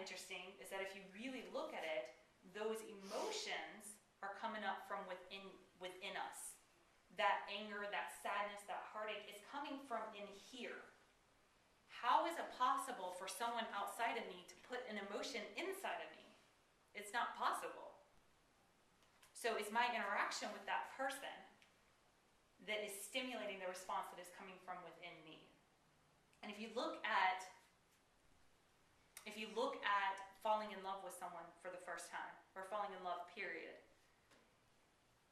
interesting is that if you really look at it, those emotions are coming up from within us. That anger, that sadness, that heartache is coming from in here. How is it possible for someone outside of me to put an emotion inside of me? It's not possible. So it's my interaction with that person that is stimulating the response that is coming from within me. And if you look at falling in love with someone for the first time, or falling in love, period,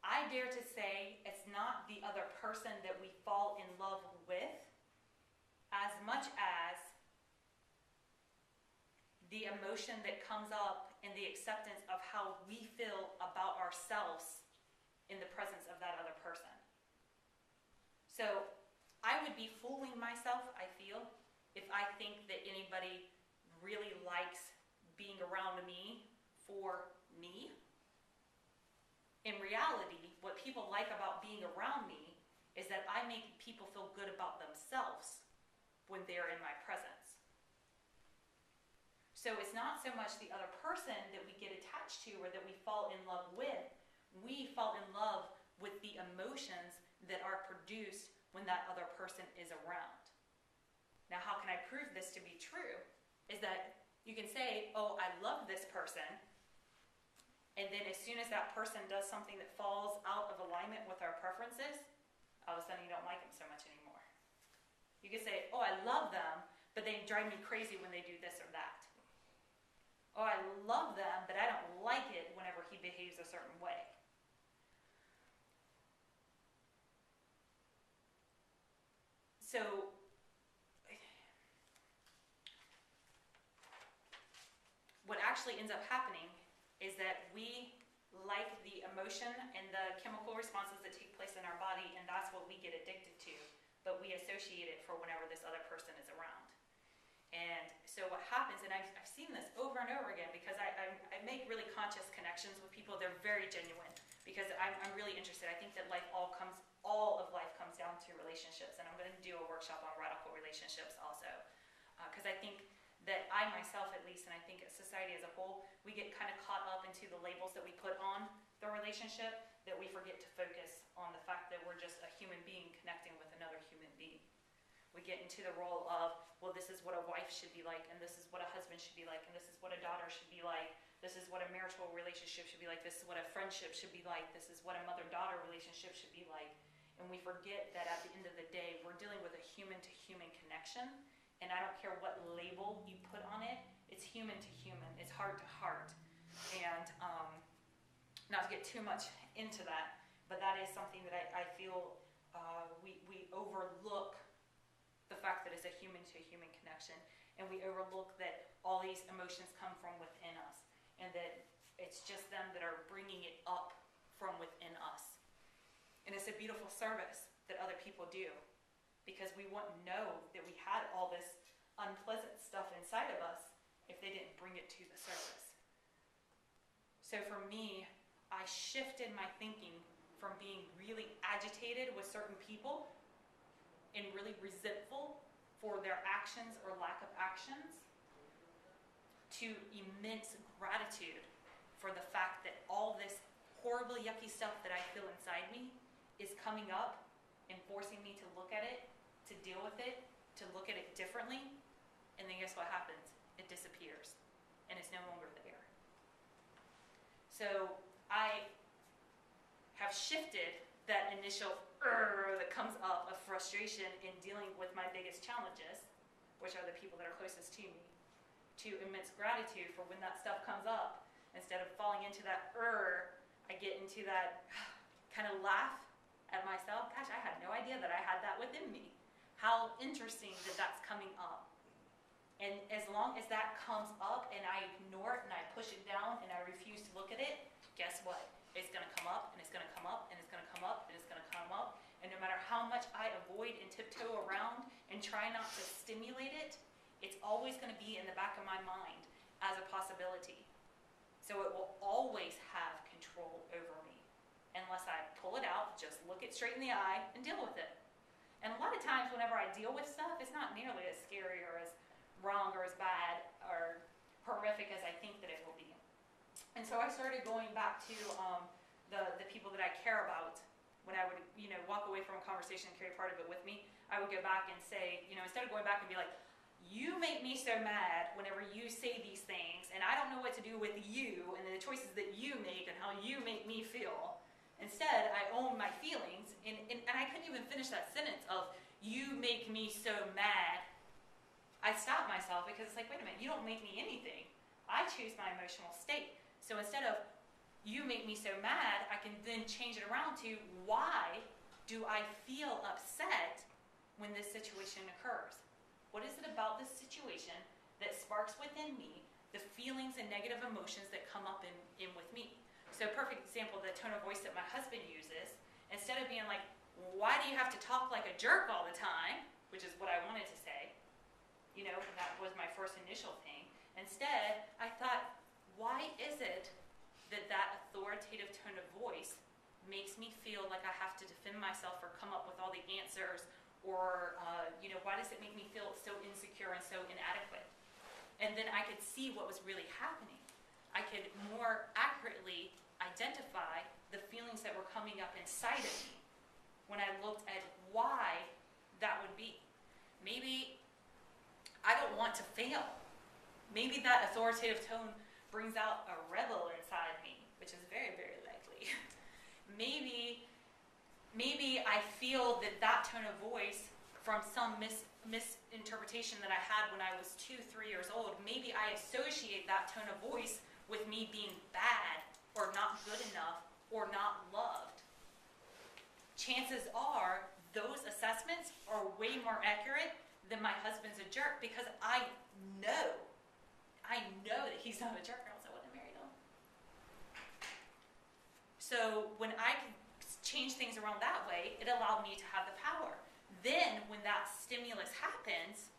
I dare to say it's not the other person that we fall in love with as much as the emotion that comes up in the acceptance of how we feel about ourselves in the presence of that other person. So I would be fooling myself, I feel, if I think that anybody really likes being around me for me. In reality, what people like about being around me is that I make people feel good about themselves when they're in my presence. So it's not so much the other person that we get attached to or that we fall in love with. We fall in love with the emotions that are produced when that other person is around. Now, how can I prove this to be true? Is that you can say, oh, I love this person, and then as soon as that person does something that falls out of alignment with our preferences, all of a sudden you don't like them so much anymore. You can say, oh, I love them, but they drive me crazy when they do this or that. Oh, I love them, but I don't like it whenever he behaves a certain way. So, what actually ends up happening is that we like the emotion and the chemical responses that take place in our body, and that's what we get addicted to, but we associate it for whenever this other person is around. And so what happens, and I've seen this over and over again, because I make really conscious connections with people. They're very genuine, because I'm really interested. I think that all of life comes down to relationships, and I'm going to do a workshop on radical relationships also, because I think that I myself, at least, and I think society as a whole, we get kind of caught up into the labels that we put on the relationship, that we forget to focus on the fact that we're just a human being connecting with another human being. We get into the role of, well, this is what a wife should be like, and this is what a husband should be like, and this is what a daughter should be like, this is what a marital relationship should be like, this is what a friendship should be like, this is what a mother-daughter relationship should be like. And we forget that at the end of the day, we're dealing with a human-to-human connection. And I don't care what label you put on it, it's human to human, it's heart to heart. And not to get too much into that, but that is something that I feel we overlook the fact that it's a human to human connection, and we overlook that all these emotions come from within us, and that it's just them that are bringing it up from within us. And it's a beautiful service that other people do, because we wouldn't know that we had all this unpleasant stuff inside of us if they didn't bring it to the surface. So for me, I shifted my thinking from being really agitated with certain people and really resentful for their actions or lack of actions to immense gratitude for the fact that all this horrible, yucky stuff that I feel inside me is coming up and forcing me to look at it, to deal with it, to look at it differently, and then guess what happens? It disappears, and it's no longer there. So I have shifted that initial that comes up of frustration in dealing with my biggest challenges, which are the people that are closest to me, to immense gratitude for when that stuff comes up. Instead of falling into that I get into that kind of laugh at myself. Gosh, I had no idea that I had that within me. How interesting that that's coming up. And as long as that comes up and I ignore it and I push it down and I refuse to look at it, guess what? It's going to come up, and it's going to come up, and it's going to come up, and it's going to come up. And no matter how much I avoid and tiptoe around and try not to stimulate it, it's always going to be in the back of my mind as a possibility. So it will always have control over me unless I pull it out, just look it straight in the eye, and deal with it. And a lot of times whenever I deal with stuff, it's not nearly as scary or as wrong or as bad or horrific horrific as I think that it will be. And so I started going back to the people that I care about. When I would, walk away from a conversation and carry part of it with me, I would go back and say, instead of going back and be like, you make me so mad whenever you say these things, and I don't know what to do with you and the choices that you make and how you make me feel. Instead, I own my feelings, and I couldn't even finish that sentence of, you make me so mad. I stopped myself because it's like, wait a minute, you don't make me anything. I choose my emotional state. So instead of, you make me so mad, I can then change it around to, why do I feel upset when this situation occurs? What is it about this situation that sparks within me the feelings and negative emotions that come up in with me? So perfect example, the tone of voice that my husband uses, instead of being like, why do you have to talk like a jerk all the time, which is what I wanted to say, and that was my first initial thing. Instead, I thought, why is it that authoritative tone of voice makes me feel like I have to defend myself or come up with all the answers, or why does it make me feel so insecure and so inadequate? And then I could see what was really happening. I could more accurately identify the feelings that were coming up inside of me when I looked at why that would be. Maybe I don't want to fail. Maybe that authoritative tone brings out a rebel inside me, which is very, very likely. Maybe I feel that tone of voice from some misinterpretation that I had when I was 2, 3 years old. Maybe I associate that tone of voice with me being bad or not good enough or not loved. Chances are those assessments are way more accurate than my husband's a jerk, because I know that he's not a jerk, or else I wouldn't have married him. So when I could change things around that way, it allowed me to have the power. Then when that stimulus happens,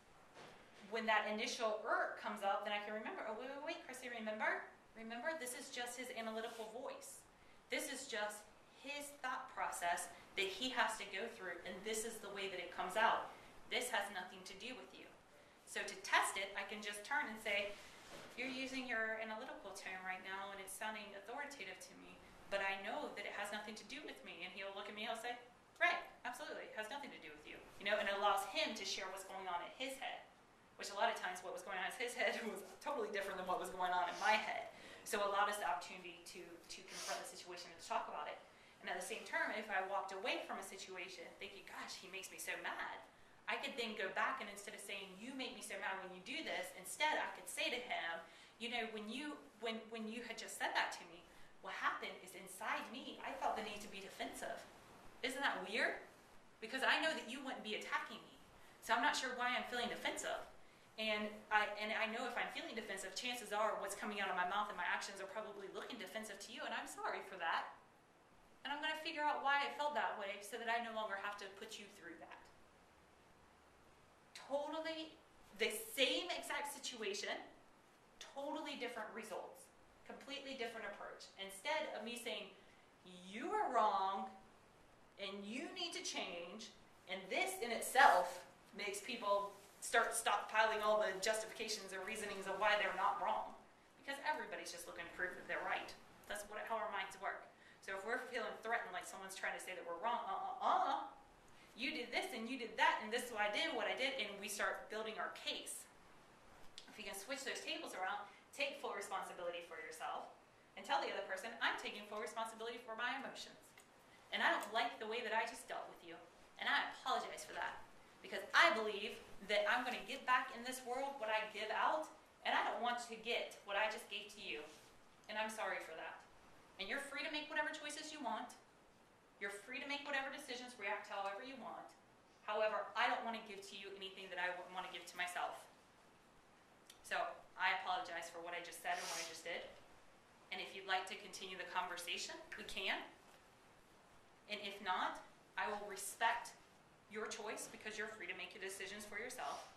when that initial comes up, then I can remember, oh, wait, Chrissy, remember, this is just his analytical voice. This is just his thought process that he has to go through, and this is the way that it comes out. This has nothing to do with you. So to test it, I can just turn and say, you're using your analytical tone right now, and it's sounding authoritative to me, but I know that it has nothing to do with me. And he'll look at me, he'll say, right, absolutely, it has nothing to do with you. And it allows him to share what's going on in his head, which a lot of times what was going on in his head was totally different than what was going on in my head. So it allowed us the opportunity to confront the situation and to talk about it. And at the same time, if I walked away from a situation thinking, gosh, he makes me so mad, I could then go back, and instead of saying, you make me so mad when you do this, instead I could say to him, when you had just said that to me, what happened is inside me, I felt the need to be defensive. Isn't that weird? Because I know that you wouldn't be attacking me. So I'm not sure why I'm feeling defensive. And I know if I'm feeling defensive, chances are what's coming out of my mouth and my actions are probably looking defensive to you, and I'm sorry for that. And I'm going to figure out why I felt that way so that I no longer have to put you through that. Totally the same exact situation, totally different results, completely different approach. Instead of me saying, you are wrong and you need to change, and this in itself makes people stop stockpiling all the justifications or reasonings of why they're not wrong, because everybody's just looking to prove that they're right. That's how our minds work. So if we're feeling threatened, like someone's trying to say that we're wrong, you did this and you did that, and this is what I did, and we start building our case. If you can switch those tables around, take full responsibility for yourself, and tell the other person, I'm taking full responsibility for my emotions. And I don't like the way that I just dealt with you, and I apologize for that, because I believe that I'm going to give back in this world what I give out, and I don't want to get what I just gave to you, and I'm sorry for that. And you're free to make whatever choices you want. You're free to make whatever decisions, react however you want. However, I don't want to give to you anything that I wouldn't want to give to myself. So I apologize for what I just said and what I just did. And if you'd like to continue the conversation, we can. And if not, I will respect your choice, because you're free to make your decisions for yourself.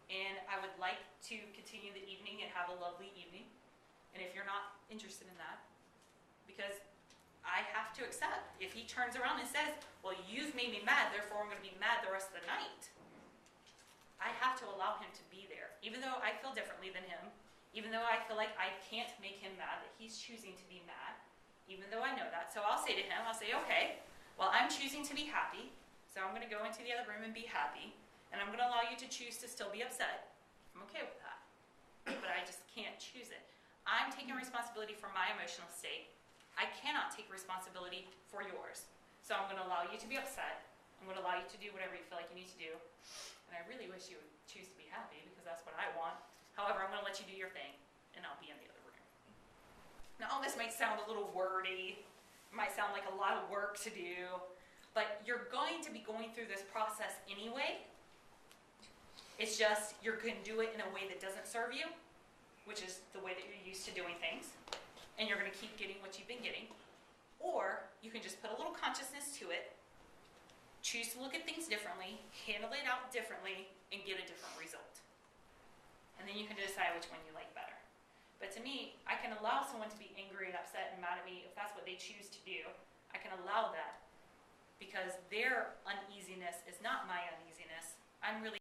And I would like to continue the evening and have a lovely evening. And if you're not interested in that, because I have to accept, if he turns around and says, well, you've made me mad, therefore I'm going to be mad the rest of the night, I have to allow him to be there. Even though I feel differently than him, even though I feel like I can't make him mad, that he's choosing to be mad, even though I know that. So I'll say to him, I'll say, okay, well, I'm choosing to be happy, so I'm going to go into the other room and be happy, and I'm going to allow you to choose to still be upset. I'm okay with that, but I just can't choose it. I'm taking responsibility for my emotional state. I cannot take responsibility for yours. So I'm going to allow you to be upset. I'm going to allow you to do whatever you feel like you need to do. And I really wish you would choose to be happy, because that's what I want. However, I'm going to let you do your thing, and I'll be in the other room. Now, all this might sound a little wordy. It might sound like a lot of work to do. But you're going to be going through this process anyway. It's just you're going to do it in a way that doesn't serve you, which is the way that you're used to doing things. And you're going to keep getting what you've been getting. Or you can just put a little consciousness to it, choose to look at things differently, handle it out differently, and get a different result. And then you can decide which one you like better. But to me, I can allow someone to be angry and upset and mad at me if that's what they choose to do. I can allow that, because their uneasiness is not my uneasiness. I'm really